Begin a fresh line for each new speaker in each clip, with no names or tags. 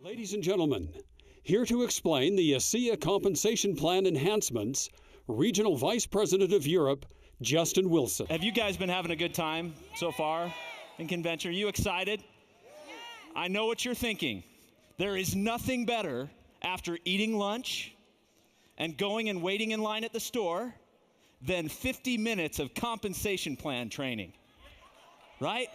Ladies and gentlemen, here to explain the ASEA Compensation Plan Enhancements, Regional Vice President of Europe, Justin Wilson.
Have you guys been having a good time so far in convention? Are you excited? I know what you're thinking. There is nothing better after eating lunch and going and waiting in line at the store than 50 minutes of compensation plan training, right?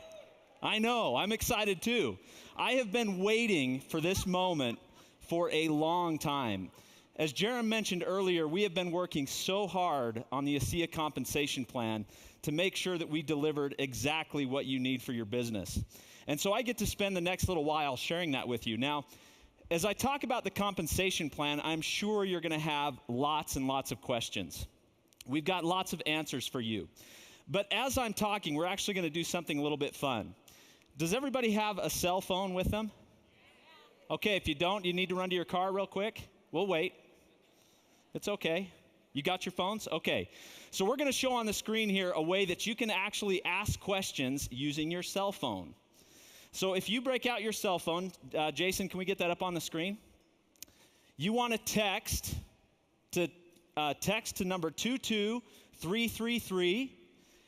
I know, I'm excited too. I have been waiting for this moment for a long time. As Jerem mentioned earlier, we have been working so hard on the ASEA compensation plan to make sure that we delivered exactly what you need for your business. And so I get to spend the next little while sharing that with you. Now, as I talk about the compensation plan, I'm sure you're going to have lots and lots of questions. We've got lots of answers for you. But as I'm talking, we're actually going to do something a little bit fun. Does everybody have a cell phone with them? Okay, if you don't, you need to run to your car real quick. We'll wait. It's okay. You got your phones? Okay. So we're going to show on the screen here a way that you can actually ask questions using your cell phone. So if you break out your cell phone, Jason, can we get that up on the screen? You want to text to number 22333,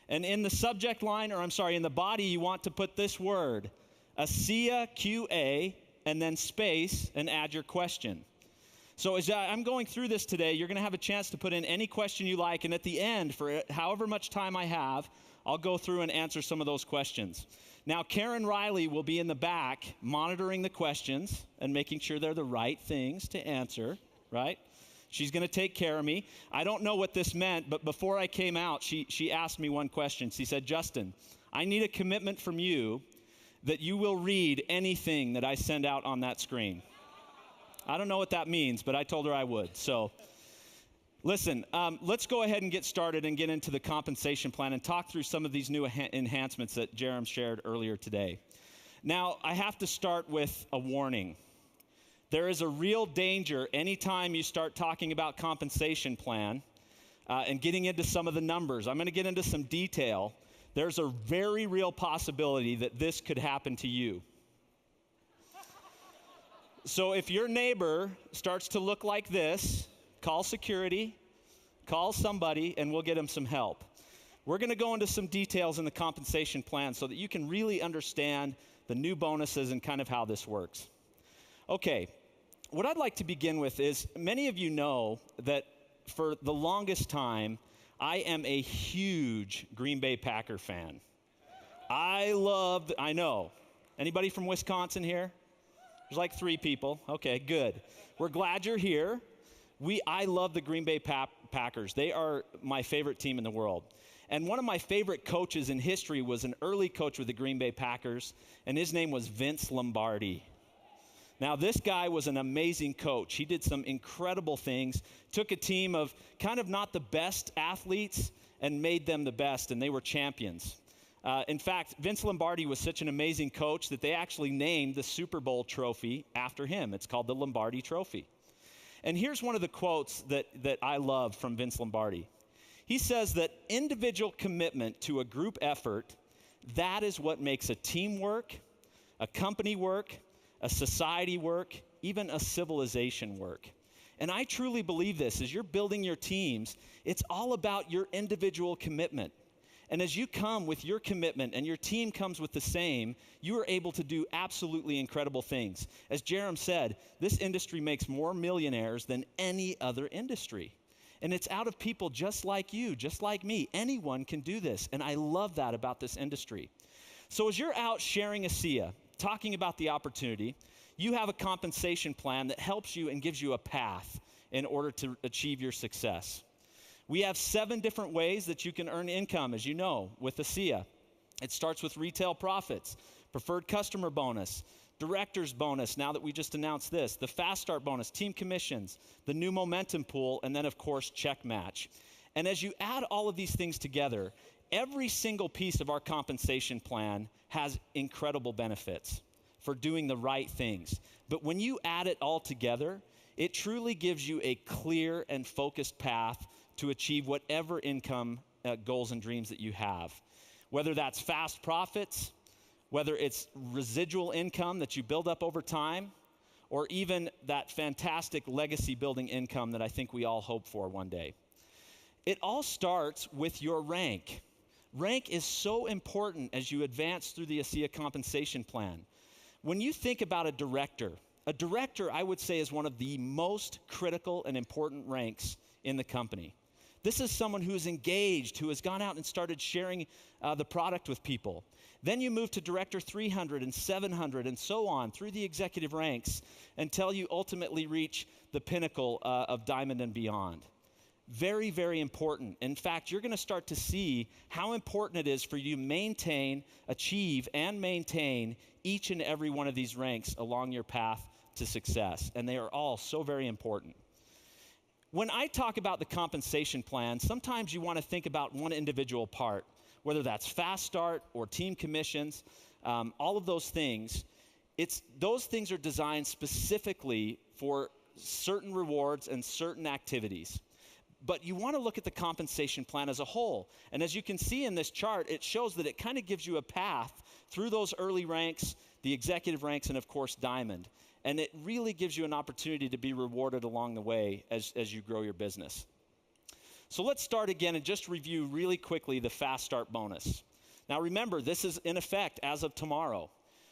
and in the subject line, in the body, you want to put this word, ASEA QA, and then space, and add your question. So as I'm going through this today, you're going to have a chance to put in any question you like, and at the end, for however much time I have, I'll go through and answer some of those questions. Now, Karen Riley will be in the back monitoring the questions and making sure they're the right things to answer, right? She's going to take care of me. I don't know what this meant, but before I came out, she asked me one question. She said, Justin, I need a commitment from you that you will read anything that I send out on that screen. I don't know what that means, but I told her I would. So listen, let's go ahead and get started and get into the compensation plan and talk through some of these new enhancements that Jerem shared earlier today. Now, I have to start with a warning. There is a real danger anytime you start talking about compensation plan and getting into some of the numbers. I'm going to get into some detail. There's a very real possibility that this could happen to you. So if your neighbor starts to look like this, call security, call somebody, and we'll get them some help. We're going to go into some details in the compensation plan so that you can really understand the new bonuses and kind of how this works. Okay, what I'd like to begin with is many of you know that for the longest time, I am a huge Green Bay Packer fan. I know. Anybody from Wisconsin here? There's like 3 people. Okay, good. We're glad you're here. I love the Green Bay Packers. They are my favorite team in the world. And one of my favorite coaches in history was an early coach with the Green Bay Packers, and his name was Vince Lombardi. Now, this guy was an amazing coach. He did some incredible things, took a team of kind of not the best athletes and made them the best, and they were champions. In fact, Vince Lombardi was such an amazing coach that they actually named the Super Bowl trophy after him. It's called the Lombardi Trophy. And here's one of the quotes that I love from Vince Lombardi. He says that individual commitment to a group effort, that is what makes a team work, a company work, a society work, even a civilization work. And I truly believe this. As you're building your teams, it's all about your individual commitment. And as you come with your commitment and your team comes with the same, you are able to do absolutely incredible things. As Jerem said, this industry makes more millionaires than any other industry. And it's out of people just like you, just like me. Anyone can do this. And I love that about this industry. So as you're out sharing ASEA, talking about the opportunity, you have a compensation plan that helps you and gives you a path in order to achieve your success. We have 7 different ways that you can earn income, as you know, with ASEA. It starts with retail profits, preferred customer bonus, director's bonus, now that we just announced this, the fast start bonus, team commissions, the new momentum pool, and then, of course, check match. And as you add all of these things together, every single piece of our compensation plan has incredible benefits for doing the right things. But when you add it all together, it truly gives you a clear and focused path to achieve whatever income goals and dreams that you have. Whether that's fast profits, whether it's residual income that you build up over time, or even that fantastic legacy building income that I think we all hope for one day. It all starts with your rank. Rank is so important as you advance through the ASEA compensation plan. When you think about a director, I would say, is one of the most critical and important ranks in the company. This is someone who is engaged, who has gone out and started sharing the product with people. Then you move to Director 300 and 700 and so on through the executive ranks until you ultimately reach the pinnacle of Diamond and beyond. Very, very important. In fact, you're going to start to see how important it is for you to maintain, achieve, and maintain each and every one of these ranks along your path to success. And they are all so very important. When I talk about the compensation plan, sometimes you want to think about one individual part, whether that's fast start or team commissions, all of those things. Those things are designed specifically for certain rewards and certain activities. But you want to look at the compensation plan as a whole. And as you can see in this chart, it shows that it kind of gives you a path through those early ranks, the executive ranks, and of course, Diamond. And it really gives you an opportunity to be rewarded along the way as you grow your business. So let's start again and just review really quickly the Fast Start bonus. Now remember, this is in effect as of tomorrow.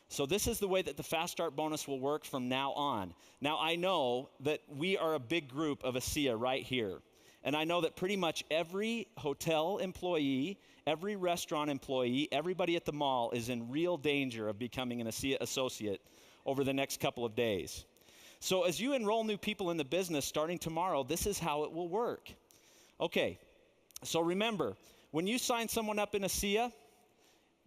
So this is the way that the Fast Start bonus will work from now on. Now I know that we are a big group of ASEA right here. And I know that pretty much every hotel employee, every restaurant employee, everybody at the mall is in real danger of becoming an ASEA associate over the next couple of days. So as you enroll new people in the business starting tomorrow, this is how it will work. Okay, so remember, when you sign someone up in ASEA,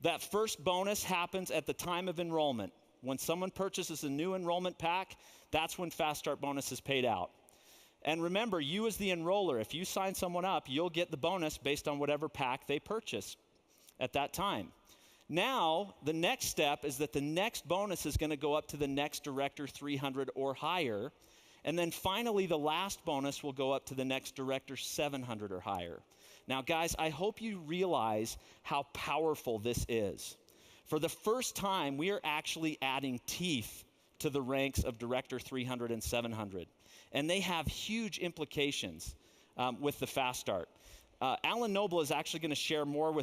that first bonus happens at the time of enrollment. When someone purchases a new enrollment pack, that's when Fast Start bonus is paid out. And remember, you as the enroller, if you sign someone up, you'll get the bonus based on whatever pack they purchase at that time. Now, the next step is that the next bonus is going to go up to the next Director 300 or higher. And then finally, the last bonus will go up to the next Director 700 or higher. Now, guys, I hope you realize how powerful this is. For the first time, we are actually adding teeth to the ranks of Director 300 and 700. And they have huge implications with the Fast Start. Alan Noble is actually going to share more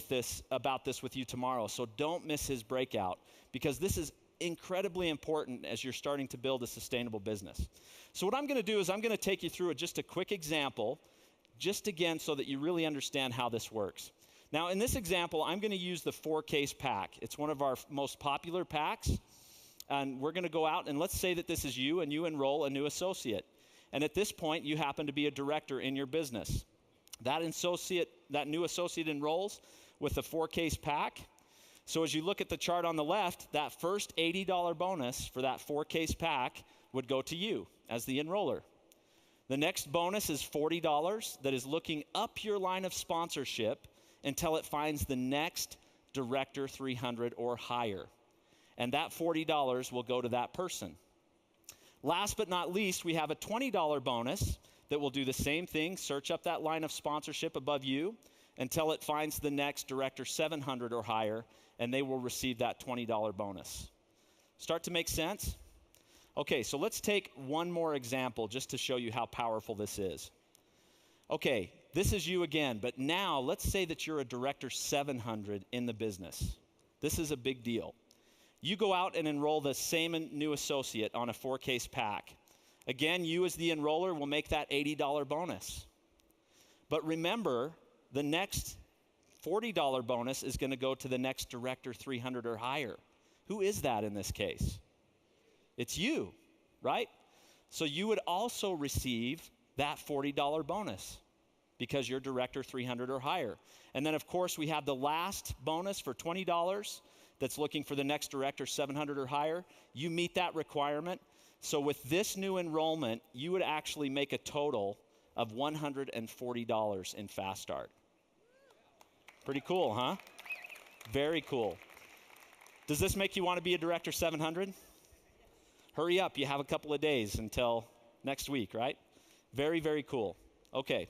about this with you tomorrow, so don't miss his breakout, because this is incredibly important as you're starting to build a sustainable business. So what I'm going to do is I'm going to take you through just a quick example, just again so that you really understand how this works. Now in this example, I'm going to use the 4-case pack. It's one of our most popular packs, and we're going to go out and let's say that this is you and you enroll a new associate. And at this point, you happen to be a director in your business. That new associate enrolls with the 4-case pack. So as you look at the chart on the left, that first $80 bonus for that 4-case pack would go to you as the enroller. The next bonus is $40 that is looking up your line of sponsorship until it finds the next Director 300 or higher. And that $40 will go to that person. Last but not least, we have a $20 bonus that will do the same thing, search up that line of sponsorship above you until it finds the next Director 700 or higher, and they will receive that $20 bonus. Start to make sense? Okay, so let's take one more example just to show you how powerful this is. Okay, this is you again, but now let's say that you're a Director 700 in the business. This is a big deal. You go out and enroll the same new associate on a 4-case pack. Again, you as the enroller will make that $80 bonus. But remember, the next $40 bonus is going to go to the next Director 300 or higher. Who is that in this case? It's you, right? So you would also receive that $40 bonus because you're Director 300 or higher. And then, of course, we have the last bonus for $20 that's looking for the next Director 700 or higher. You meet that requirement. So with this new enrollment, you would actually make a total of $140 in Fast Start. Pretty cool, huh? Very cool. Does this make you want to be a Director 700? Hurry up, you have a couple of days until next week, right? Very, very cool. Okay.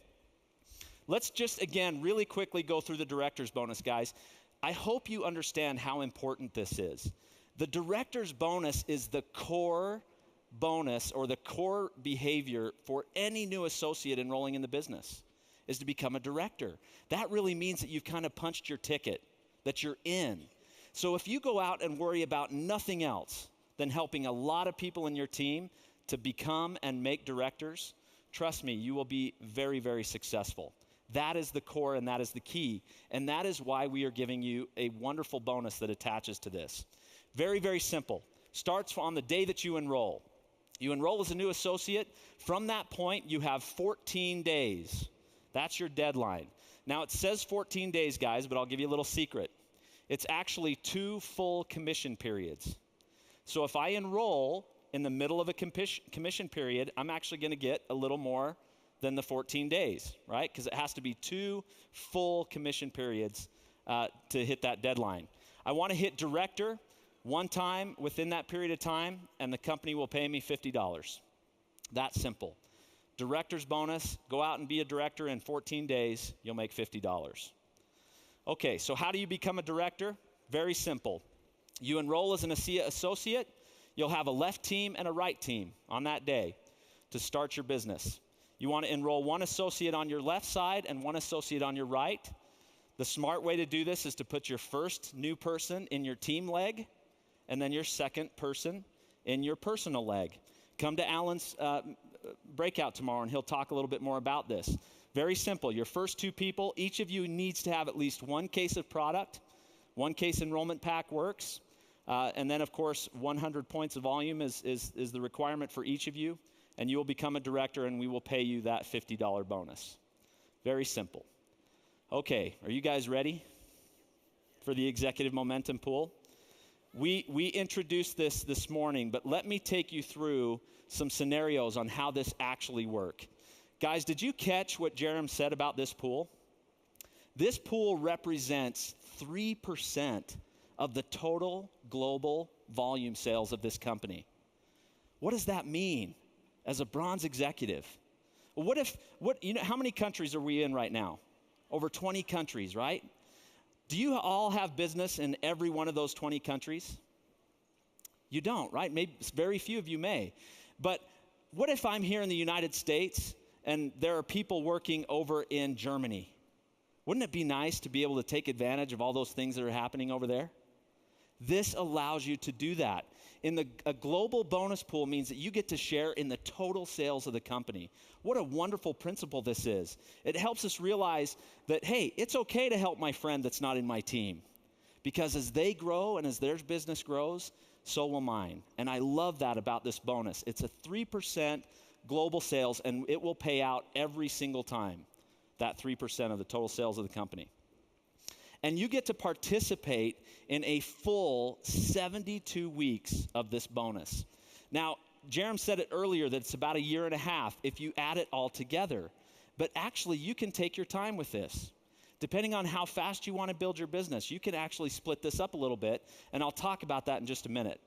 Let's just, again, really quickly go through the Director's bonus, guys. I hope you understand how important this is. The Director's bonus is the core bonus or the core behavior for any new associate enrolling in the business is to become a director. That really means that you've kind of punched your ticket, that you're in. So if you go out and worry about nothing else than helping a lot of people in your team to become and make directors, trust me, you will be very, very successful. That is the core and that is the key. And that is why we are giving you a wonderful bonus that attaches to this. Very, very simple. Starts on the day that you enroll. You enroll as a new associate. From that point, you have 14 days. That's your deadline. Now, it says 14 days, guys, but I'll give you a little secret. It's actually 2 full commission periods. So if I enroll in the middle of a commission period, I'm actually going to get a little more than the 14 days, right? Because it has to be 2 full commission periods to hit that deadline. I want to hit director one time within that period of time, and the company will pay me $50. That simple. Director's bonus, go out and be a director in 14 days, you'll make $50. Okay, so how do you become a director? Very simple. You enroll as an ASEA associate, you'll have a left team and a right team on that day to start your business. You want to enroll 1 associate on your left side and 1 associate on your right. The smart way to do this is to put your first new person in your team leg and then your second person in your personal leg. Come to Alan's breakout tomorrow and he'll talk a little bit more about this. Very simple. Your first 2 people, each of you needs to have at least 1 case of product. 1 case enrollment pack works. And then, of course, 100 points of volume is the requirement for each of you. And you will become a director and we will pay you that $50 bonus. Very simple. Okay, are you guys ready for the executive momentum pool? We introduced this morning, but let me take you through some scenarios on how this actually works. Guys, did you catch what Jerem said about this pool? This pool represents 3% of the total global volume sales of this company. What does that mean as a bronze executive? Well, how many countries are we in right now? Over 20 countries, right? Do you all have business in every one of those 20 countries? You don't, right? Maybe very few of you may. But what if I'm here in the United States and there are people working over in Germany? Wouldn't it be nice to be able to take advantage of all those things that are happening over there? This allows you to do that. A global bonus pool means that you get to share in the total sales of the company. What a wonderful principle this is. It helps us realize that, hey, it's okay to help my friend that's not in my team. Because as they grow and as their business grows, so will mine. And I love that about this bonus. It's a 3% global sales, and it will pay out every single time, that 3% of the total sales of the company. And you get to participate in a full 72 weeks of this bonus. Now, Jerem said it earlier that it's about 1.5 years if you add it all together. But actually, you can take your time with this. Depending on how fast you want to build your business, you can actually split this up a little bit, and I'll talk about that in just a minute.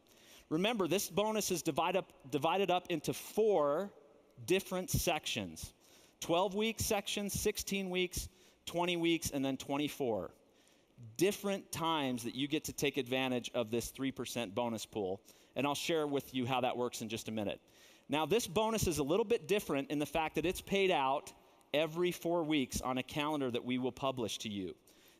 Remember, this bonus is divided up into 4 different sections. 12-week sections, 16 weeks, 20 weeks, and then 24. Different times that you get to take advantage of this 3% bonus pool. And I'll share with you how that works in just a minute. Now, this bonus is a little bit different in the fact that it's paid out every 4 weeks on a calendar that we will publish to you.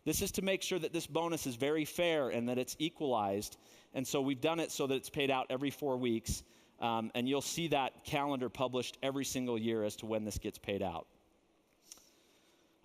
This is to make sure that this bonus is very fair and that it's equalized. And so we've done it so that it's paid out every 4 weeks. And you'll see that calendar published every single year as to when this gets paid out.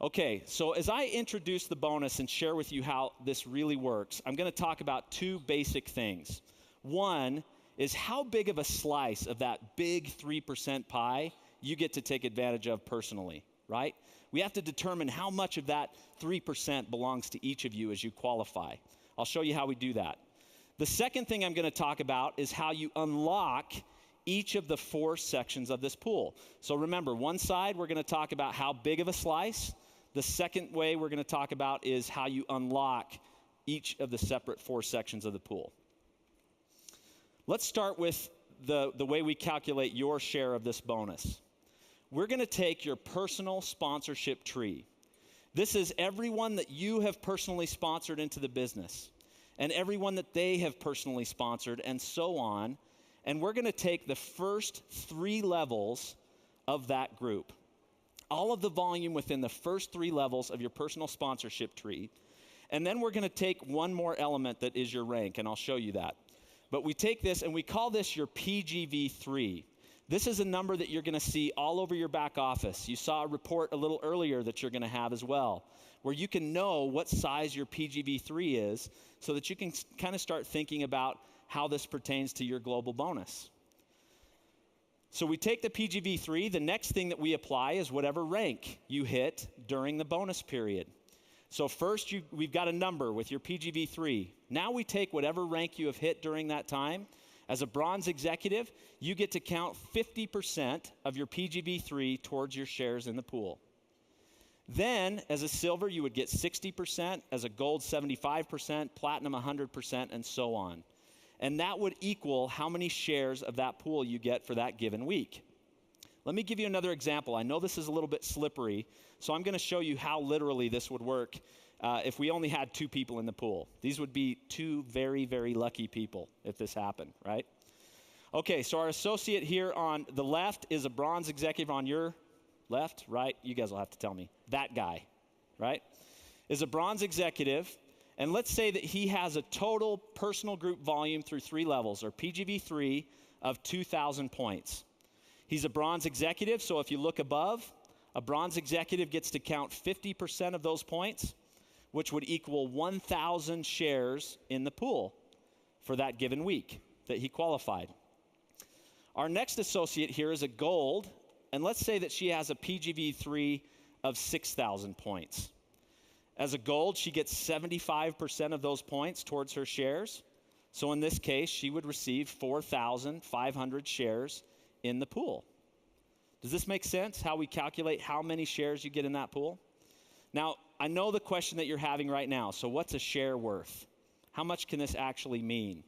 Okay, so as I introduce the bonus and share with you how this really works, I'm going to talk about 2 basic things. One is how big of a slice of that big 3% pie you get to take advantage of personally, right? We have to determine how much of that 3% belongs to each of you as you qualify. I'll show you how we do that. The second thing I'm going to talk about is how you unlock each of the 4 sections of this pool. So remember, one side we're going to talk about how big of a slice. The second way we're going to talk about is how you unlock each of the separate 4 sections of the pool. Let's start with the way we calculate your share of this bonus. We're going to take your personal sponsorship tree. This is everyone that you have personally sponsored into the business and everyone that they have personally sponsored and so on. And we're going to take the first 3 levels of that group. All of the volume within the first 3 levels of your personal sponsorship tree. And then we're going to take one more element that is your rank, and I'll show you that. But we take this, and we call this your PGV3. This is a number that you're going to see all over your back office. You saw a report a little earlier that you're going to have as well, where you can know what size your PGV3 is so that you can kind of start thinking about how this pertains to your global bonus. So we take the PGV3. The next thing that we apply is whatever rank you hit during the bonus period. So first, we've got a number with your PGV3. Now we take whatever rank you have hit during that time. As a bronze executive, you get to count 50% of your PGV3 towards your shares in the pool. Then, as a silver, you would get 60%, as a gold, 75%, platinum, 100%, and so on. And that would equal how many shares of that pool you get for that given week. Let me give you another example. I know this is a little bit slippery, so I'm going to show you how literally this would work if we only had 2 people in the pool. These would be 2 very, very lucky people if this happened, right? Okay, so our associate here on the left is a bronze executive. On your left, right? You guys will have to tell me. That guy, right? Is a bronze executive. And let's say that he has a total personal group volume through 3 levels, or PGV3, of 2,000 points. He's a bronze executive, so if you look above, a bronze executive gets to count 50% of those points, which would equal 1,000 shares in the pool for that given week that he qualified. Our next associate here is a gold, and let's say that she has a PGV3 of 6,000 points. As a gold, she gets 75% of those points towards her shares. So in this case, she would receive 4,500 shares in the pool. Does this make sense, how we calculate how many shares you get in that pool? Now, I know the question that you're having right now. So what's a share worth? How much can this actually mean?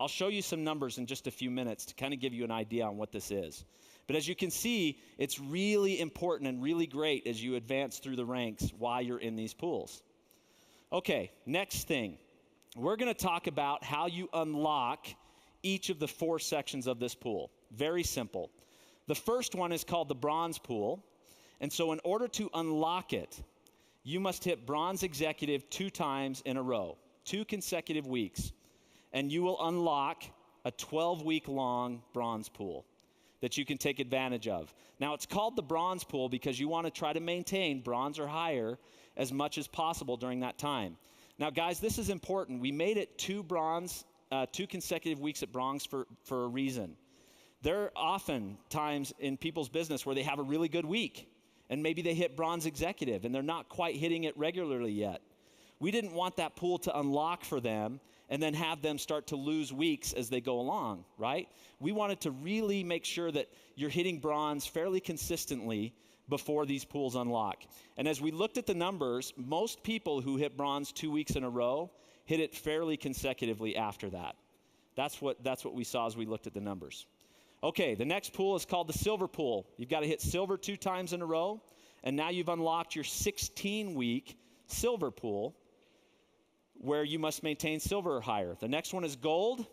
I'll show you some numbers in just a few minutes to kind of give you an idea on what this is. But as you can see, it's really important and really great as you advance through the ranks while you're in these pools. Okay, next thing. We're going to talk about how you unlock each of the 4 sections of this pool. Very simple. The first one is called the bronze pool. And so in order to unlock it, you must hit bronze executive 2 times in a row, 2 consecutive weeks. And you will unlock a 12-week-long bronze pool that you can take advantage of. Now, it's called the bronze pool because you want to try to maintain bronze or higher as much as possible during that time. Now, guys, this is important. We made it 2 consecutive weeks at bronze for a reason. There are often times in people's business where they have a really good week, and maybe they hit bronze executive, and they're not quite hitting it regularly yet. We didn't want that pool to unlock for them and then have them start to lose weeks as they go along, right? We wanted to really make sure that you're hitting bronze fairly consistently before these pools unlock. And as we looked at the numbers, most people who hit bronze 2 weeks in a row hit it fairly consecutively after that. That's what we saw as we looked at the numbers. Okay, the next pool is called the silver pool. You've got to hit silver 2 times in a row, and now you've unlocked your 16-week silver pool, where you must maintain silver or higher. The next one is gold,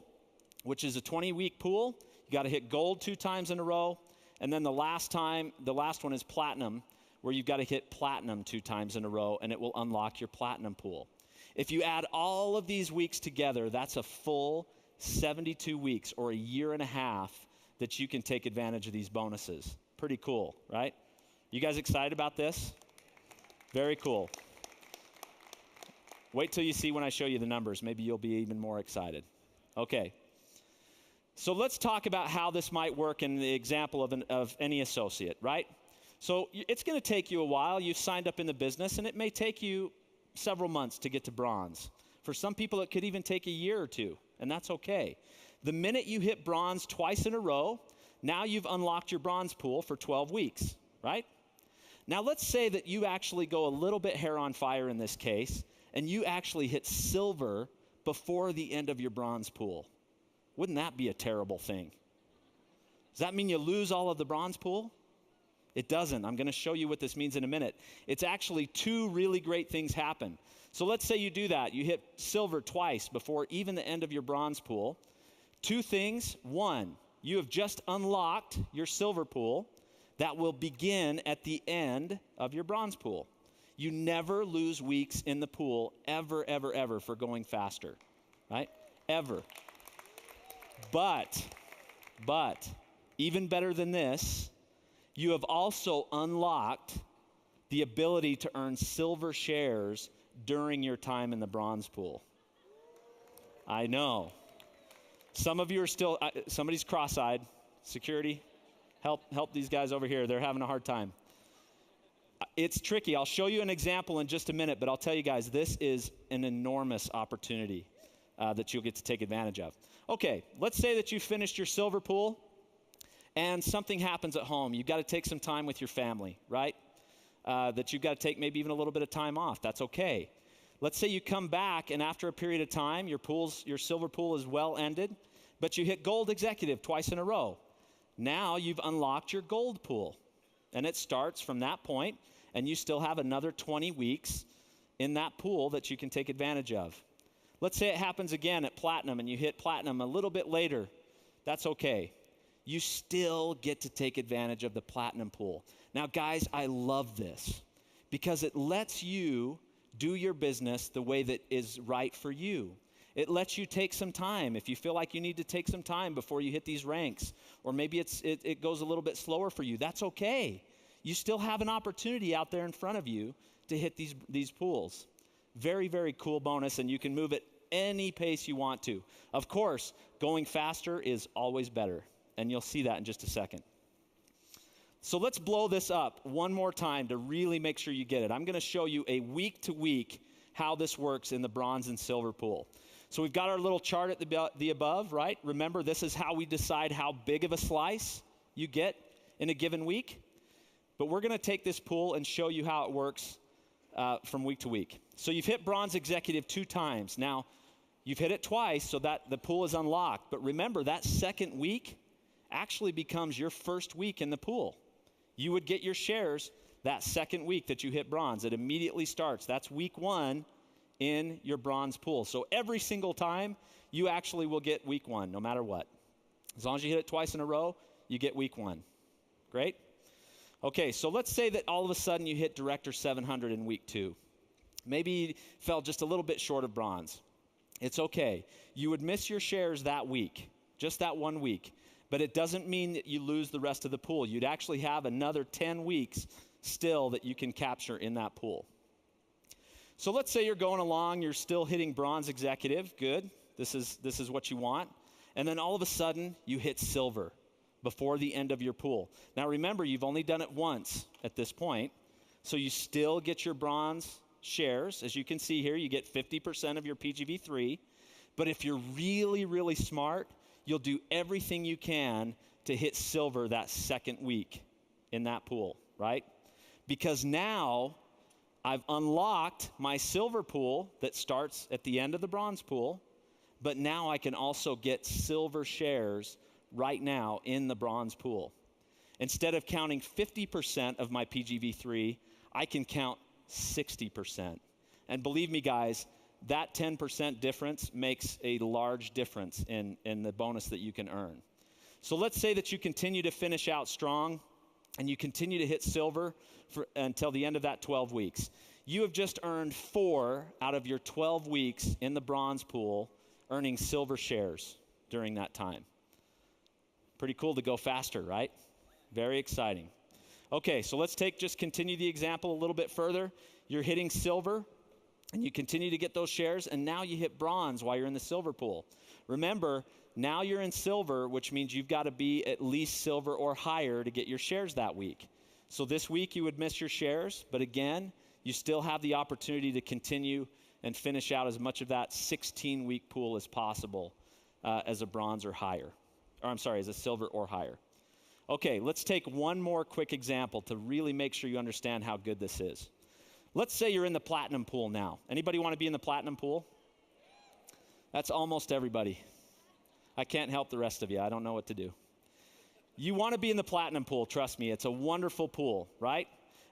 which is a 20-week pool. You got to hit gold 2 times in a row. And then the last one is platinum, where you've got to hit platinum 2 times in a row, and it will unlock your platinum pool. If you add all of these weeks together, that's a full 72 weeks or a year and a half that you can take advantage of these bonuses. Pretty cool, right? You guys excited about this? Very cool. Wait till you see when I show you the numbers. Maybe you'll be even more excited. Okay. So let's talk about how this might work in the example of any associate, right? So it's going to take you a while. You've signed up in the business, and it may take you several months to get to bronze. For some people, it could even take a year or 2, and that's okay. The minute you hit bronze twice in a row, now you've unlocked your bronze pool for 12 weeks, right? Now let's say that you actually go a little bit hair on fire in this case, and you actually hit silver before the end of your bronze pool. Wouldn't that be a terrible thing? Does that mean you lose all of the bronze pool? It doesn't. I'm going to show you what this means in a minute. It's actually 2 really great things happen. So let's say you do that. You hit silver twice before even the end of your bronze pool. Two things. One, you have just unlocked your silver pool that will begin at the end of your bronze pool. You never lose weeks in the pool, ever, ever, ever, for going faster, right? Ever. But, even better than this, you have also unlocked the ability to earn silver shares during your time in the bronze pool. I know. Some of you are still, somebody's cross-eyed. Security, help these guys over here. They're having a hard time. It's tricky. I'll show you an example in just a minute, but I'll tell you guys, this is an enormous opportunity that you'll get to take advantage of. Okay, let's say that you finished your silver pool and something happens at home. You've got to take some time with your family, right? That you've got to take maybe even a little bit of time off. That's okay. Let's say you come back and after a period of time, your silver pool is well ended, but you hit gold executive twice in a row. Now you've unlocked your gold pool. And it starts from that point, and you still have another 20 weeks in that pool that you can take advantage of. Let's say it happens again at platinum, and you hit platinum a little bit later. That's okay. You still get to take advantage of the platinum pool. Now, guys, I love this because it lets you do your business the way that is right for you. It lets you take some time. If you feel like you need to take some time before you hit these ranks, or maybe it goes a little bit slower for you, that's okay. You still have an opportunity out there in front of you to hit these pools. Very, very cool bonus, and you can move at any pace you want to. Of course, going faster is always better, and you'll see that in just a second. So let's blow this up one more time to really make sure you get it. I'm going to show you a week-to-week how this works in the bronze and silver pool. So we've got our little chart at the above, right? Remember, this is how we decide how big of a slice you get in a given week. But we're going to take this pool and show you how it works from week to week. So you've hit bronze executive 2 times. Now, you've hit it twice so that the pool is unlocked. But remember, that second week actually becomes your first week in the pool. You would get your shares that second week that you hit bronze. It immediately starts. That's week 1 in your bronze pool. So every single time, you actually will get week 1, no matter what. As long as you hit it twice in a row, you get week 1. Great? Okay, so let's say that all of a sudden you hit Director 700 in week 2. Maybe you fell just a little bit short of bronze. It's okay. You would miss your shares that week, just that 1 week. But it doesn't mean that you lose the rest of the pool. You'd actually have another 10 weeks still that you can capture in that pool. So let's say you're going along, you're still hitting bronze executive. Good. This is what you want. And then all of a sudden, you hit silver before the end of your pool. Now remember, you've only done it once at this point, so you still get your bronze shares. As you can see here, you get 50% of your PGV3. But if you're really, really smart, you'll do everything you can to hit silver that second week in that pool, right? Because now I've unlocked my silver pool that starts at the end of the bronze pool, but now I can also get silver shares right now in the bronze pool. Instead of counting 50% of my PGV3, I can count 60%. And believe me, guys, that 10% difference makes a large difference in the bonus that you can earn. So let's say that you continue to finish out strong and you continue to hit silver until the end of that 12 weeks. You have just earned 4 out of your 12 weeks in the bronze pool, earning silver shares during that time. Pretty cool to go faster, right? Very exciting. Okay, so let's continue the example a little bit further. You're hitting silver, and you continue to get those shares, and now you hit bronze while you're in the silver pool. Remember, now you're in silver, which means you've got to be at least silver or higher to get your shares that week. So this week you would miss your shares, but again, you still have the opportunity to continue and finish out as much of that 16-week pool as possible as a bronze or higher. Or I'm sorry, as a silver or higher. Okay, let's take one more quick example to really make sure you understand how good this is. Let's say you're in the platinum pool now. Anybody want to be in the platinum pool? That's almost everybody. I can't help the rest of you. I don't know what to do. You want to be in the platinum pool, trust me. It's a wonderful pool, right?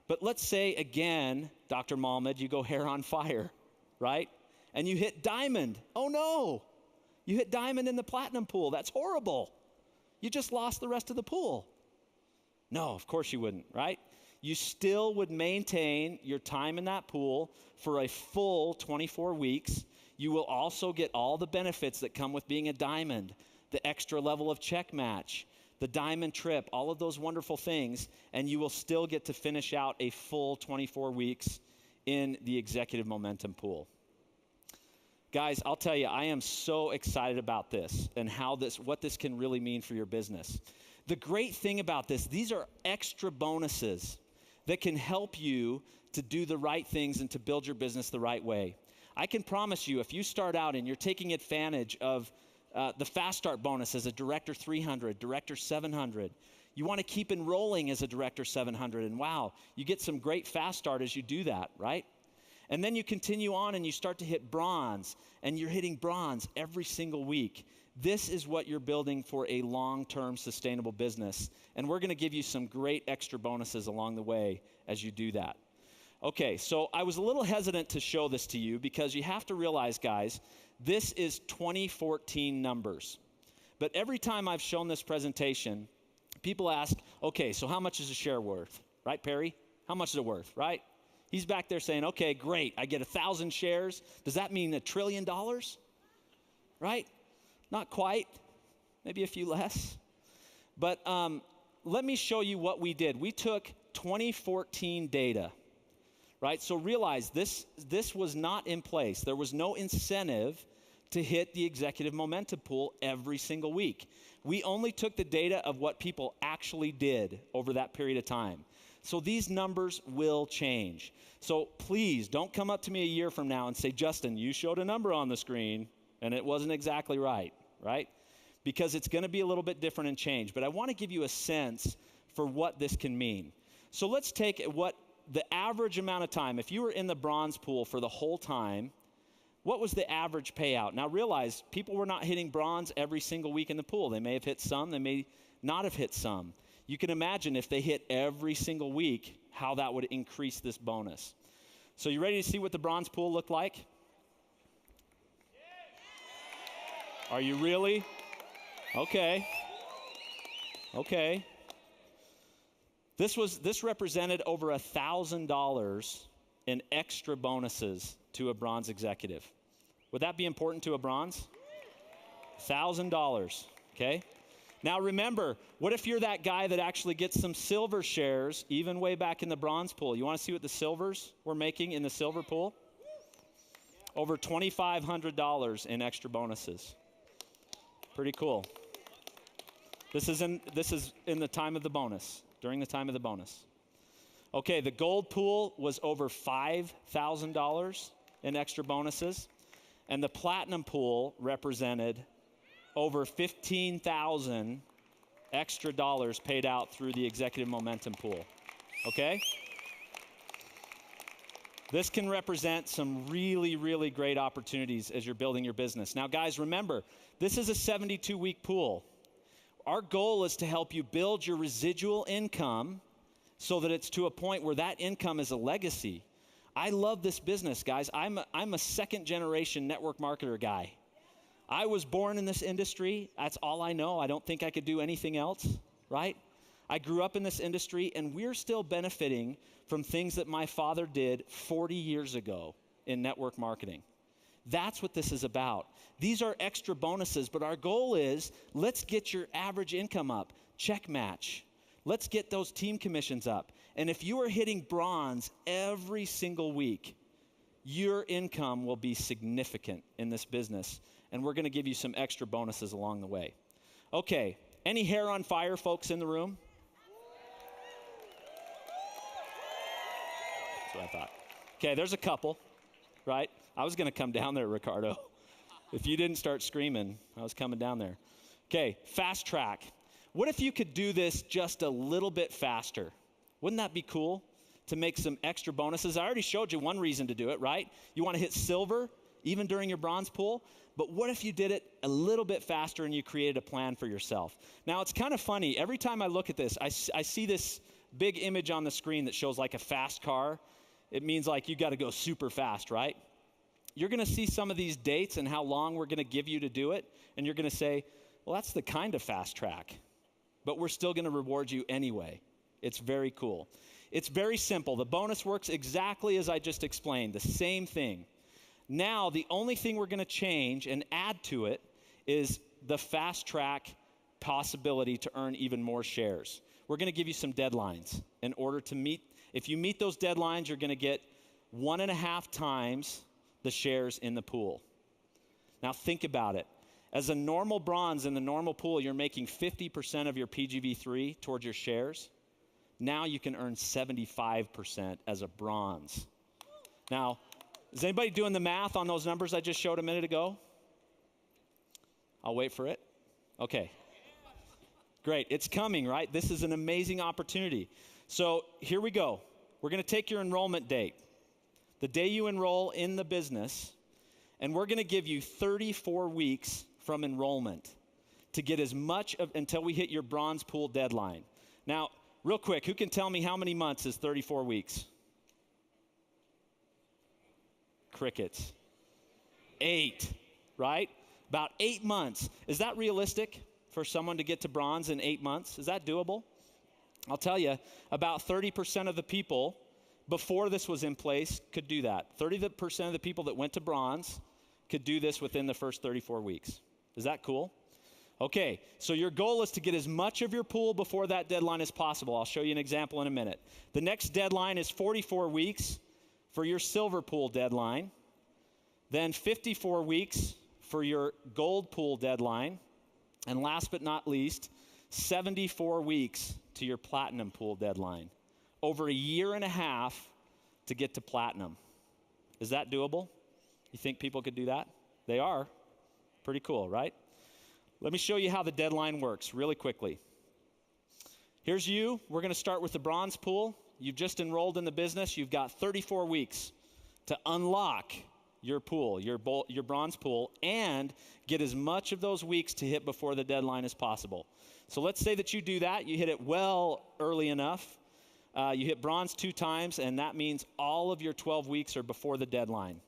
But let's say, again, Dr. Malmed, you go hair on fire, right? And you hit diamond. Oh, no. You hit diamond in the platinum pool. That's horrible. You just lost the rest of the pool. No, of course you wouldn't, right? You still would maintain your time in that pool for a full 24 weeks. You will also get all the benefits that come with being a diamond, the extra level of check match, the diamond trip, all of those wonderful things, and you will still get to finish out a full 24 weeks in the executive momentum pool. Guys, I'll tell you, I am so excited about this and what this can really mean for your business. The great thing about this, these are extra bonuses that can help you to do the right things and to build your business the right way. I can promise you, if you start out and you're taking advantage of the Fast Start bonus as a Director 300, Director 700, you want to keep enrolling as a Director 700, and wow, you get some great Fast Start as you do that, right? And then you continue on and you start to hit bronze, and you're hitting bronze every single week. This is what you're building for a long-term sustainable business. And we're going to give you some great extra bonuses along the way as you do that. Okay, so I was a little hesitant to show this to you because you have to realize, guys, this is 2014 numbers. But every time I've shown this presentation, people ask, okay, so how much is a share worth? Right, Perry? How much is it worth, right? He's back there saying, okay, great, I get 1,000 shares. Does that mean $1 trillion? Right? Not quite, maybe a few less. But let me show you what we did. We took 2014 data, right? So realize this was not in place. There was no incentive to hit the executive momentum pool every single week. We only took the data of what people actually did over that period of time. So these numbers will change. So please don't come up to me a year from now and say, Justin, you showed a number on the screen and it wasn't exactly right? Because it's going to be a little bit different and change. But I want to give you a sense for what this can mean. So let's take what the average amount of time, if you were in the bronze pool for the whole time, what was the average payout? Now realize people were not hitting bronze every single week in the pool. They may have hit some, they may not have hit some. You can imagine if they hit every single week, how that would increase this bonus. So you ready to see what the bronze pool looked like? Are you really? Okay. This represented over $1,000 in extra bonuses to a bronze executive. Would that be important to a bronze? $1,000, okay? Now remember, what if you're that guy that actually gets some silver shares, even way back in the bronze pool? You want to see what the silvers were making in the silver pool? Over $2,500 in extra bonuses. Pretty cool. This is in the time of the bonus, during the time of the bonus. Okay, the gold pool was over $5,000 in extra bonuses, and the platinum pool represented over $15,000 extra dollars paid out through the executive momentum pool. Okay? This can represent some really, really great opportunities as you're building your business. Now, guys, remember, this is a 72-week pool. Our goal is to help you build your residual income so that it's to a point where that income is a legacy. I love this business, guys. I'm a second-generation network marketer guy. I was born in this industry. That's all I know. I don't think I could do anything else, right? I grew up in this industry, and we're still benefiting from things that my father did 40 years ago in network marketing. That's what this is about. These are extra bonuses, but our goal is let's get your average income up. Check match. Let's get those team commissions up. And if you are hitting bronze every single week, your income will be significant in this business. And we're going to give you some extra bonuses along the way. Okay, any hair on fire folks in the room? That's what I thought. Okay, there's a couple, right? I was going to come down there, Ricardo. If you didn't start screaming, I was coming down there. Okay, fast track. What if you could do this just a little bit faster? Wouldn't that be cool to make some extra bonuses? I already showed you one reason to do it, right? You want to hit silver even during your bronze pool, but what if you did it a little bit faster and you created a plan for yourself? Now, it's kind of funny. Every time I look at this, I see this big image on the screen that shows like a fast car. It means like you got to go super fast, right? you're going to see some of these dates and how long we're going to give you to do it, and you're going to say, well, that's the kind of fast track, but we're still going to reward you anyway. It's very cool. It's very simple. The bonus works exactly as I just explained, the same thing. Now, the only thing we're going to change and add to it is the fast track possibility to earn even more shares. We're going to give you some deadlines in order to meet. If you meet those deadlines, you're going to get 1.5 times the shares in the pool. Now, think about it. As a normal bronze in the normal pool, you're making 50% of your PGV3 towards your shares. Now you can earn 75% as a bronze. Now, is anybody doing the math on those numbers I just showed a minute ago? I'll wait for it. Okay. Great. It's coming, right? This is an amazing opportunity. So here we go. We're going to take your enrollment date, the day you enroll in the business, and we're going to give you 34 weeks from enrollment to get as much of until we hit your bronze pool deadline. Now, real quick, who can tell me how many months is 34 weeks? Crickets. 8, right? About 8 months. Is that realistic for someone to get to bronze in 8 months? Is that doable? I'll tell you, about 30% of the people before this was in place could do that. 30% of the people that went to bronze could do this within the first 34 weeks. Is that cool? Okay, so your goal is to get as much of your pool before that deadline as possible. I'll show you an example in a minute. The next deadline is 44 weeks for your silver pool deadline, then 54 weeks for your gold pool deadline, and last but not least, 74 weeks to your platinum pool deadline. Over 1.5 years to get to platinum. Is that doable? You think people could do that? They are. Pretty cool, right? Let me show you how the deadline works really quickly. Here's you. We're going to start with the bronze pool. You've just enrolled in the business. You've got 34 weeks to unlock your pool, your bronze pool, and get as much of those weeks to hit before the deadline as possible. So let's say that you do that. You hit it well early enough. You hit bronze 2 times, and that means all of your 12 weeks are before the deadline.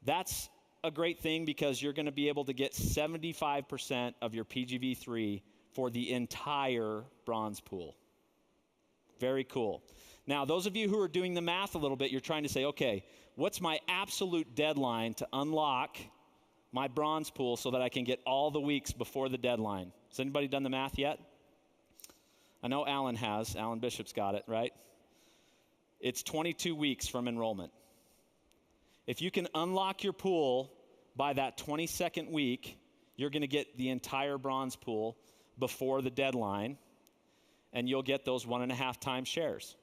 That's a great thing because you're going to be able to get 75% of your PGV3 for the entire bronze pool. Very cool. Now, those of you who are doing the math a little bit, you're trying to say, okay, what's my absolute deadline to unlock my bronze pool so that I can get all the weeks before the deadline? Has anybody done the math yet? I know Alan has. Alan Bishop's got it, right? It's 22 weeks from enrollment. If you can unlock your pool by that 22nd week, you're going to get the entire bronze pool before the deadline, and you'll get those 1.5 times shares,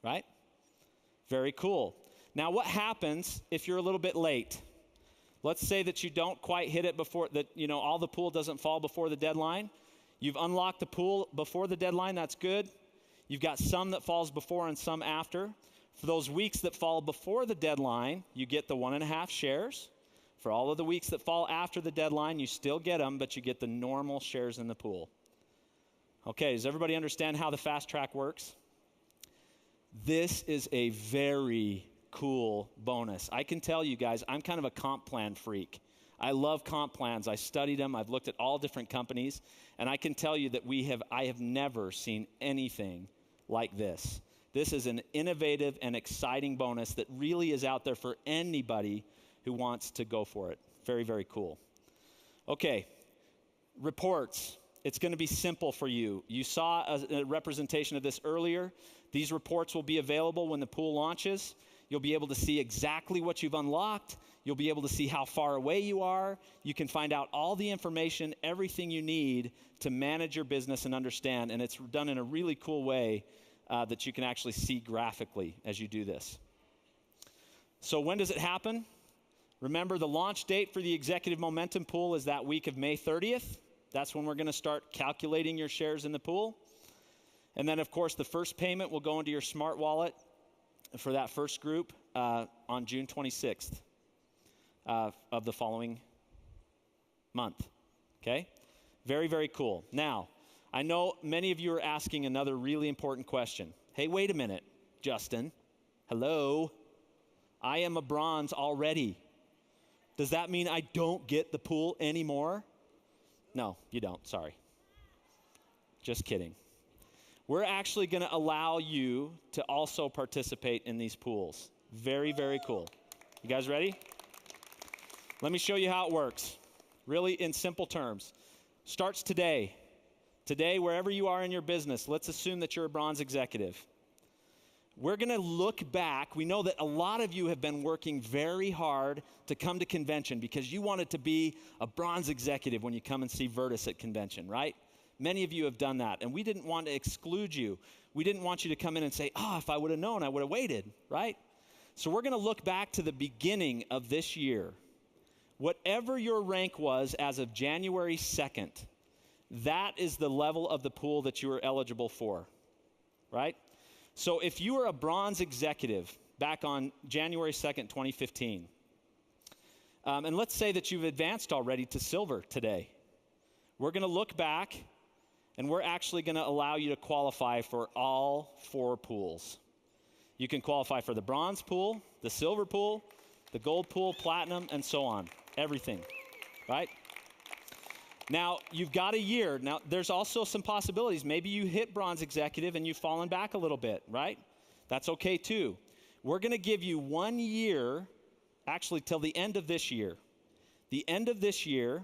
right? Very cool. Now, what happens if you're a little bit late? Let's say that you don't quite hit it before, that all the pool doesn't fall before the deadline. You've unlocked the pool before the deadline, that's good. You've got some that falls before and some after. For those weeks that fall before the deadline, you get the 1.5 shares. For all of the weeks that fall after the deadline, you still get them, but you get the normal shares in the pool. Okay, does everybody understand how the fast track works? This is a very cool bonus. I can tell you guys, I'm kind of a comp plan freak. I love comp plans. I studied them. I've looked at all different companies, and I can tell you that I have never seen anything like this. This is an innovative and exciting bonus that really is out there for anybody who wants to go for it. Very, very cool. Okay, reports. It's going to be simple for you. You saw a representation of this earlier. These reports will be available when the pool launches. You'll be able to see exactly what you've unlocked. You'll be able to see how far away you are. You can find out all the information, everything you need to manage your business and understand. And it's done in a really cool way that you can actually see graphically as you do this. So when does it happen? Remember, the launch date for the Executive Momentum Pool is that week of May 30th. That's when we're going to start calculating your shares in the pool. And then, of course, the first payment will go into your smart wallet for that first group on June 26th of the following month. Okay? Very, very cool. Now, I know many of you are asking another really important question. Hey, wait a minute, Justin. Hello? I am a bronze already. Does that mean I don't get the pool anymore? No, you don't, sorry. Just kidding. We're actually going to allow you to also participate in these pools. Very, very cool. You guys ready? Let me show you how it works. Really in simple terms. Starts today. Today, wherever you are in your business, let's assume that you're a bronze executive. We're going to look back. We know that a lot of you have been working very hard to come to convention because you wanted to be a bronze executive when you come and see Virtus at convention, right? Many of you have done that, and we didn't want to exclude you. We didn't want you to come in and say, if I would have known, I would have waited, right? So we're going to look back to the beginning of this year. Whatever your rank was as of January 2nd, that is the level of the pool that you are eligible for, right? So if you were a bronze executive back on January 2nd, 2015, and let's say that you've advanced already to silver today, we're going to look back and we're actually going to allow you to qualify for all 4 pools. You can qualify for the bronze pool, the silver pool, the gold pool, platinum, and so on. Everything, right? Now, you've got a year. Now, there's also some possibilities. Maybe you hit bronze executive and you've fallen back a little bit, right? That's okay too. We're going to give you 1 year, actually till the end of this year. The end of this year,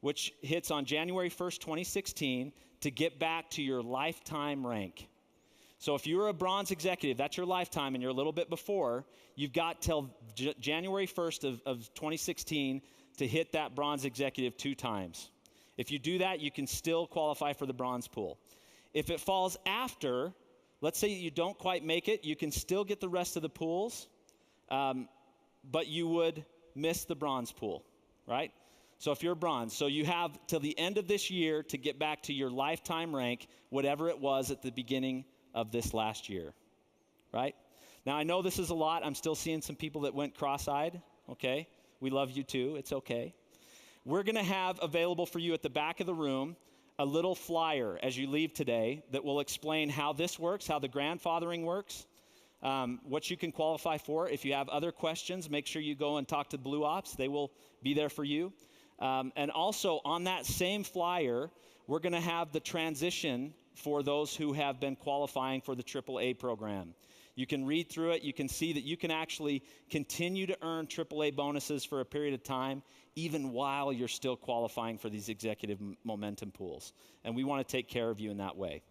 which hits on January 1st, 2016, to get back to your lifetime rank. So if you're a bronze executive, that's your lifetime, and you're a little bit before, you've got till January 1st of 2016 to hit that bronze executive 2 times. If you do that, you can still qualify for the bronze pool. If it falls after, let's say you don't quite make it, you can still get the rest of the pools, but you would miss the bronze pool, right? So if you're bronze, so you have till the end of this year to get back to your lifetime rank, whatever it was at the beginning of this last year, right? Now, I know this is a lot. I'm still seeing some people that went cross-eyed, okay? We love you too. It's okay. We're going to have available for you at the back of the room a little flyer as you leave today that will explain how this works, how the grandfathering works, what you can qualify for. If you have other questions, make sure you go and talk to Blue Ops. They will be there for you. And also on that same flyer, we're going to have the transition for those who have been qualifying for the AAA program. You can read through it. You can see that you can actually continue to earn AAA bonuses for a period of time, even while you're still qualifying for these executive momentum pools. And we want to take care of you in that way.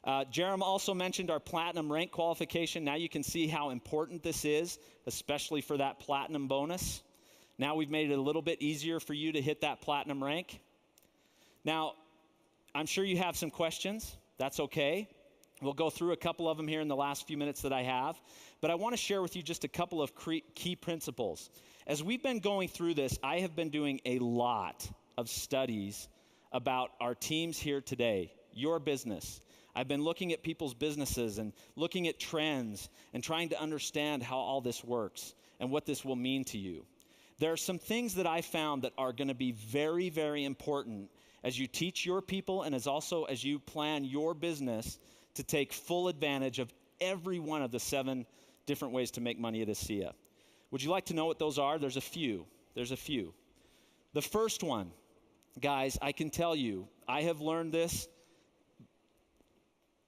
Jerem also mentioned our platinum rank qualification. Now you can see how important this is, especially for that platinum bonus. Now we've made it a little bit easier for you to hit that platinum rank. Now, I'm sure you have some questions. That's okay. We'll go through a couple of them here in the last few minutes that I have. But I want to share with you just a couple of key principles. As we've been going through this, I have been doing a lot of studies about our teams here today, your business. I've been looking at people's businesses and looking at trends and trying to understand how all this works and what this will mean to you. There are some things that I found that are going to be very, very important as you teach your people and as you plan your business to take full advantage of every one of the 7 different ways to make money at ASEA. Would you like to know what those are? There's a few. The first one, guys, I can tell you, I have learned this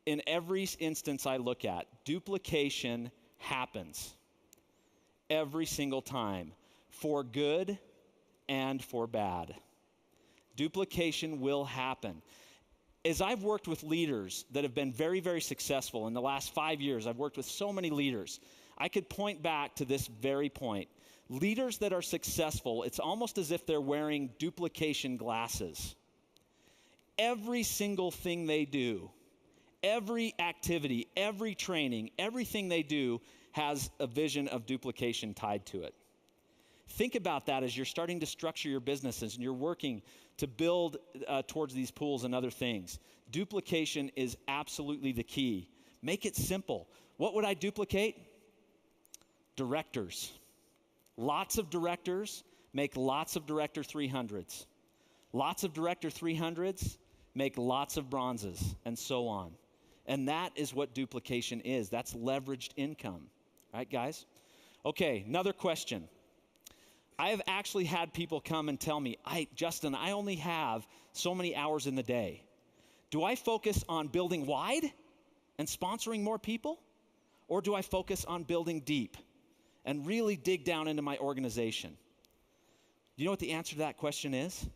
in every instance I look at. Duplication happens every single time, for good and for bad. Duplication will happen. As I've worked with leaders that have been very, very successful in the last 5 years, I've worked with so many leaders, I could point back to this very point. Leaders that are successful, it's almost as if they're wearing duplication glasses. Every single thing they do, every activity, every training, everything they do has a vision of duplication tied to it. Think about that as you're starting to structure your businesses and you're working to build towards these pools and other things. Duplication is absolutely the key. Make it simple. What would I duplicate? Directors. Lots of directors make lots of director 300s. Lots of director 300s make lots of bronzes, and so on. And that is what duplication is. That's leveraged income. Right, guys? Okay, another question. I have actually had people come and tell me, Justin, I only have so many hours in the day. Do I focus on building wide and sponsoring more people? Or do I focus on building deep and really dig down into my organization? Do you know what the answer to that question is?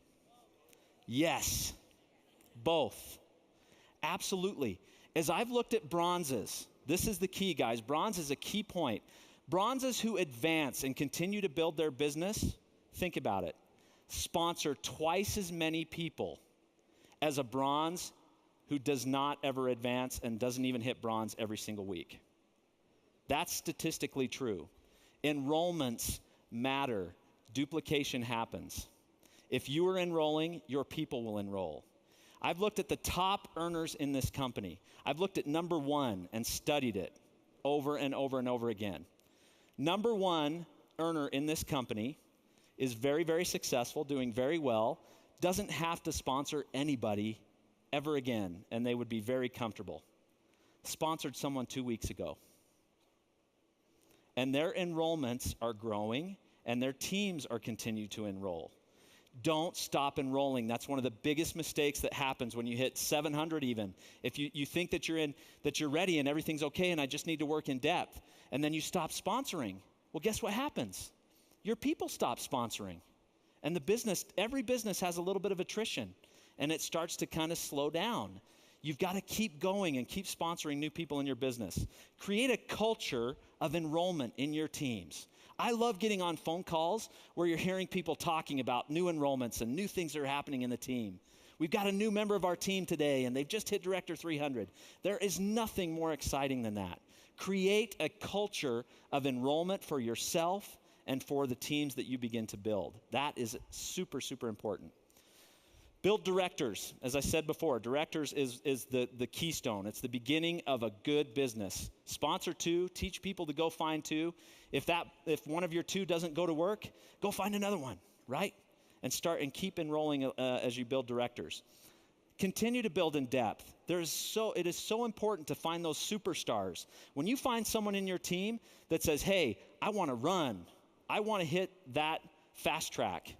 Yes, both. Absolutely. As I've looked at bronzes, this is the key, guys. Bronze is a key point. Bronzes who advance and continue to build their business, think about it, sponsor twice as many people as a bronze who does not ever advance and doesn't even hit bronze every single week. That's statistically true. Enrollments matter. Duplication happens. If you are enrolling, your people will enroll. I've looked at the top earners in this company. I've looked at number one and studied it over and over and over again. Number one earner in this company is very, very successful, doing very well, doesn't have to sponsor anybody ever again, and they would be very comfortable. Sponsored someone 2 weeks ago. And their enrollments are growing, and their teams are continuing to enroll. Don't stop enrolling. That's one of the biggest mistakes that happens when you hit 700 even. If you think that you're ready and everything's okay and I just need to work in depth, and then you stop sponsoring, well, guess what happens? Your people stop sponsoring. And every business has a little bit of attrition, and it starts to kind of slow down. You've got to keep going and keep sponsoring new people in your business. Create a culture of enrollment in your teams. I love getting on phone calls where you're hearing people talking about new enrollments and new things that are happening in the team. We've got a new member of our team today, and they've just hit Director 300. There is nothing more exciting than that. Create a culture of enrollment for yourself and for the teams that you begin to build. That is super, super important. Build directors. As I said before, directors is the keystone. It's the beginning of a good business. Sponsor two, teach people to go find two. If one of your two doesn't go to work, go find another one, right? And start and keep enrolling as you build directors. Continue to build in depth. It is so important to find those superstars. When you find someone in your team that says, hey, I want to run, I want to hit that fast track,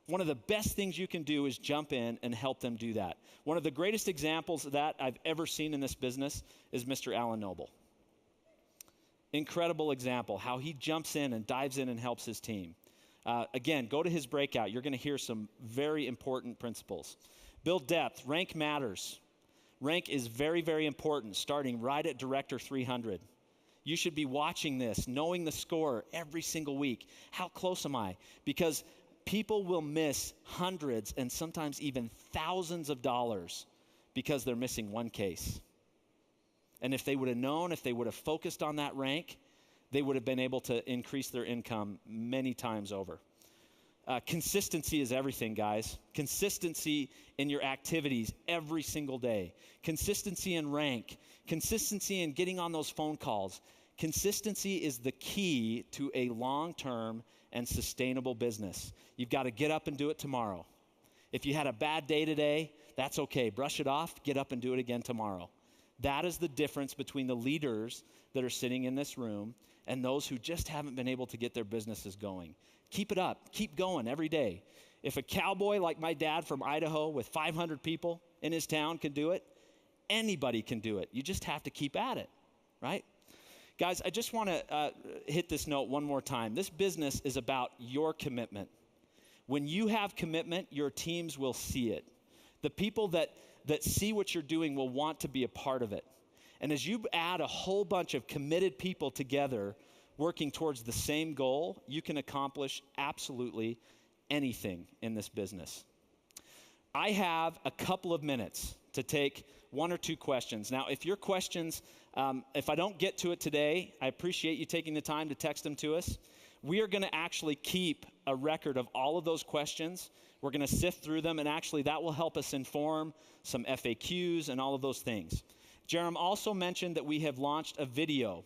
one of the best things you can do is jump in and help them do that. One of the greatest examples of that I've ever seen in this business is Mr. Alan Noble. Incredible example, how he jumps in and dives in and helps his team. Again, go to his breakout. You're going to hear some very important principles. Build depth. Rank matters. Rank is very, very important, starting right at Director 300. You should be watching this, knowing the score every single week. How close am I? Because people will miss hundreds and sometimes even thousands of dollars because they're missing one case. And if they would have known, if they would have focused on that rank, they would have been able to increase their income many times over. Consistency is everything, guys. Consistency in your activities every single day. Consistency in rank. Consistency in getting on those phone calls. Consistency is the key to a long-term and sustainable business. You've got to get up and do it tomorrow. If you had a bad day today, that's okay. Brush it off, get up and do it again tomorrow. That is the difference between the leaders that are sitting in this room and those who just haven't been able to get their businesses going. Keep it up. Keep going every day. If a cowboy like my dad from Idaho with 500 people in his town can do it, anybody can do it. You just have to keep at it, right? Guys, I just want to hit this note one more time. This business is about your commitment. When you have commitment, your teams will see it. The people that see what you're doing will want to be a part of it. And as you add a whole bunch of committed people together working towards the same goal, you can accomplish absolutely anything in this business. I have a couple of minutes to take one or two questions. Now, if your questions, if I don't get to it today, I appreciate you taking the time to text them to us. We are going to actually keep a record of all of those questions. We're going to sift through them, and actually that will help us inform some FAQs and all of those things. Jerem also mentioned that we have launched a video,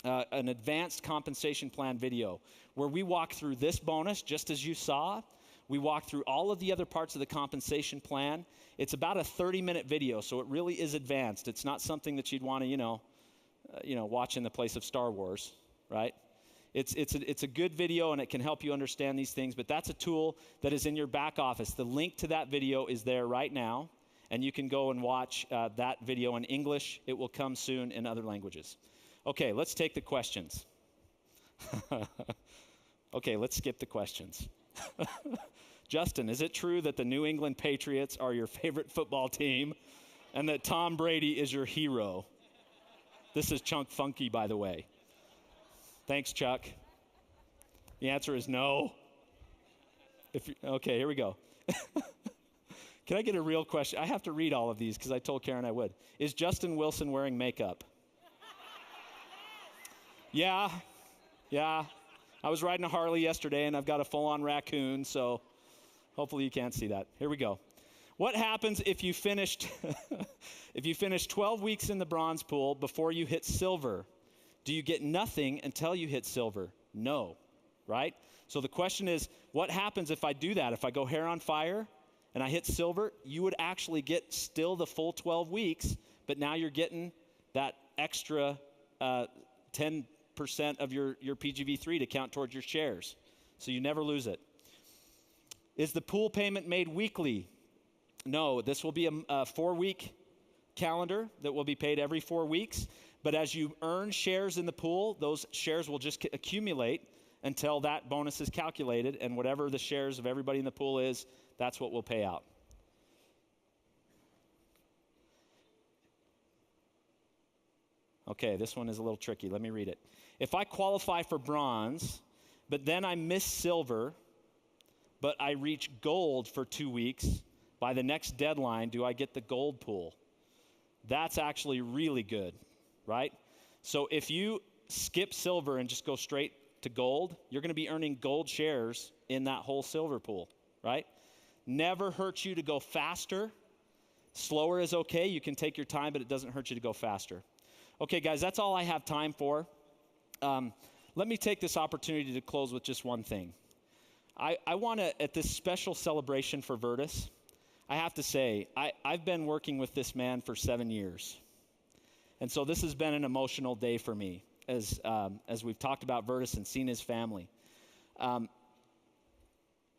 an advanced compensation plan video, where we walk through this bonus, just as you saw. We walk through all of the other parts of the compensation plan. It's about a 30-minute video, so it really is advanced. It's not something that you'd want to, watch in the place of Star Wars, right? It's a good video, and it can help you understand these things, but that's a tool that is in your back office. The link to that video is there right now, and you can go and watch that video in English. It will come soon in other languages. Okay, let's take the questions. Okay, let's skip the questions. Justin, is it true that the New England Patriots are your favorite football team and that Tom Brady is your hero? This is Chunk Funky, by the way. Thanks, Chuck. The answer is no. Okay, here we go. Can I get a real question? I have to read all of these because I told Karen I would. Is Justin Wilson wearing makeup? Yeah. I was riding a Harley yesterday, and I've got a full-on raccoon, so hopefully you can't see that. Here we go. What happens if you finished 12 weeks in the bronze pool before you hit silver? Do you get nothing until you hit silver? No, right? So the question is, what happens if I do that? If I go hair on fire and I hit silver, you would actually get still the full 12 weeks, but now you're getting that extra 10% of your PGV3 to count towards your shares. So you never lose it. Is the pool payment made weekly? No, this will be a 4-week calendar that will be paid every 4 weeks. But as you earn shares in the pool, those shares will just accumulate until that bonus is calculated, and whatever the shares of everybody in the pool is, that's what will pay out. Okay, this one is a little tricky. Let me read it. If I qualify for bronze, but then I miss silver, but I reach gold for 2 weeks, by the next deadline, do I get the gold pool? That's actually really good, right? So if you skip silver and just go straight to gold, you're going to be earning gold shares in that whole silver pool, right? Never hurts you to go faster. Slower is okay. You can take your time, but it doesn't hurt you to go faster. Okay, guys, that's all I have time for. Let me take this opportunity to close with just one thing. I want to, at this special celebration for Virtus, I have to say, I've been working with this man for 7 years. And so this has been an emotional day for me as we've talked about Virtus and seen his family.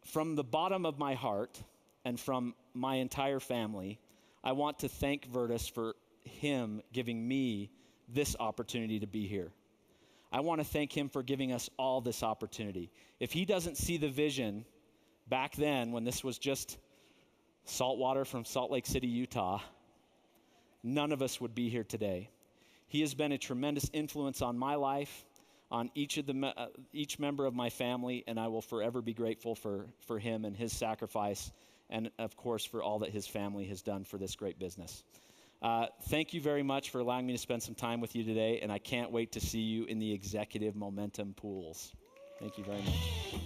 From the bottom of my heart and from my entire family, I want to thank Virtus for him giving me this opportunity to be here. I want to thank him for giving us all this opportunity. If he doesn't see the vision back then when this was just saltwater from Salt Lake City, Utah, none of us would be here today. He has been a tremendous influence on my life, on each member of my family, and I will forever be grateful for him and his sacrifice, and of course for all that his family has done for this great business. Thank you very much for allowing me to spend some time with you today, and I can't wait to see you in the executive momentum pools. Thank you very much.